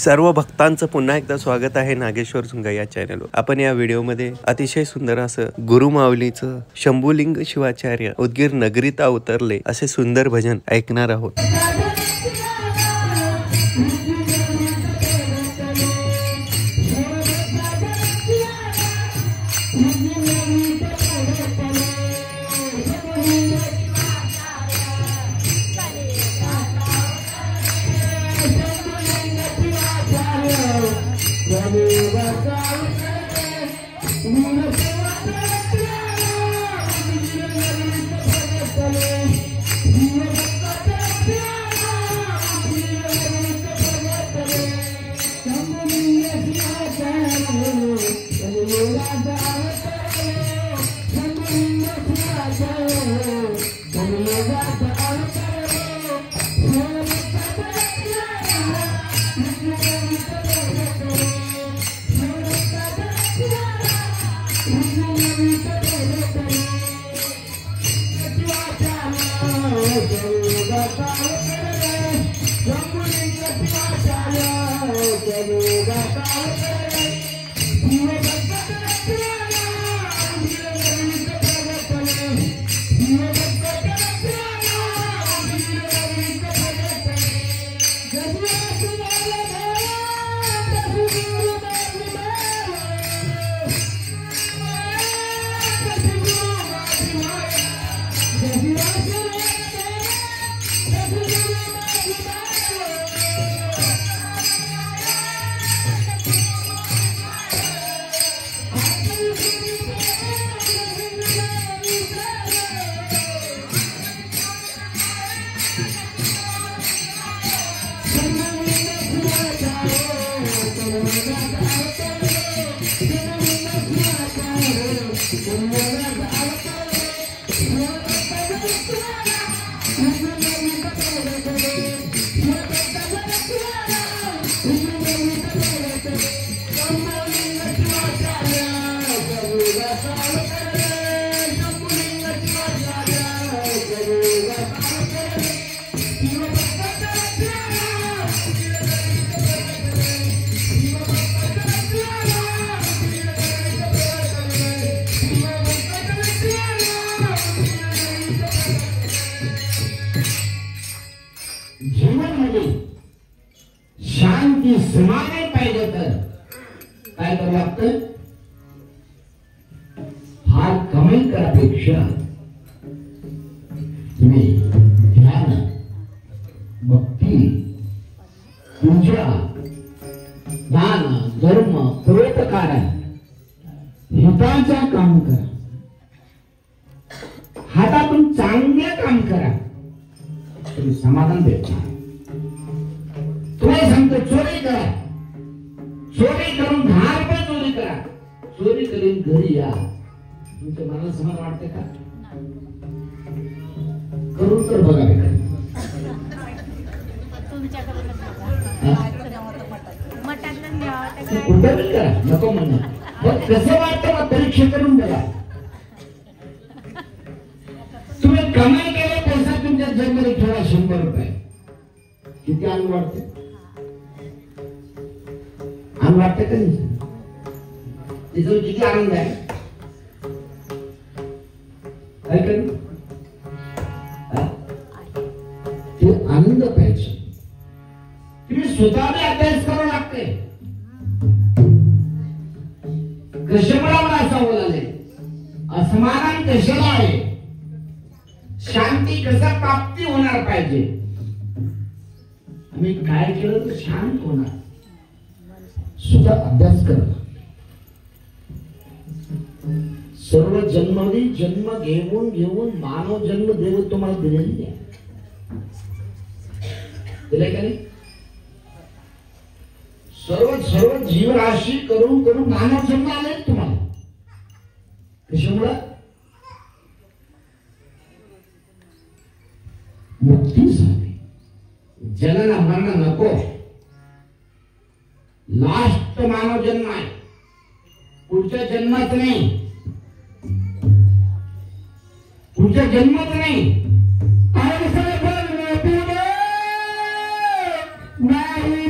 सर्व भक्तांचं पुन्हा एकदा स्वागत आहे नागेश्वर झुंगा या चॅनलवर। आपण या व्हिडिओमध्ये अतिशय सुंदर असं गुरुमाऊलीचं शंभुलिंग शिवाचार्य उदगीर नगरीत अवतरले असे सुंदर भजन ऐकणार आहोत। शांती समाने पाहिजे तर काय करावं लागतं? फार कमाई करापेक्षा तुम्ही ध्यान, भक्ती, पूजा, दान, धर्म, परोपकार हिताचं काम करा। हातातून चांगले काम करा, तुम्ही समाधान भेटणार। तुम्हाला सांगतो, चोरी करा, चोरी करून 10 रुपये चोरी करा, चोरी करून घरी या, तुमच्या मनाला समाधान वाटते का? करून तर बघा नको म्हणणं, कसं वाटतं मग परीक्षा करून बघा। तुम्ही कमाई केले पैसा तुमच्या जेबमध्ये ठेवा 100 रुपये, किती आनंद वाटते? आनंद वाटते का नाही? तिथं किती आनंद आहे काय करू? ते आनंद पाहिजे। तुम्ही स्वतःने अभ्यास करावा लागते। कशामुळे मला असं बोलायले? असमाधान कशाला आहे? शांती कसा प्राप्ती होणार पाहिजे? आम्ही काय केलं तर शांत होणार? सुद्धा अभ्यास करा। सर्व जन्मदी जन्म घेऊन घेऊन मानव जन्म देव तुम्हाला दिलेली आहे, दिले का नाही? सर्व जीवराशी करून करून मानव जन्म आले तुम्हाला। कशामुळे? मुक्तीसाठी। जनन मरण नको, लास्ट मानव जन्म आहे, पुढच्या जन्मात नाही, पुढच्या जन्मात नाही। नाही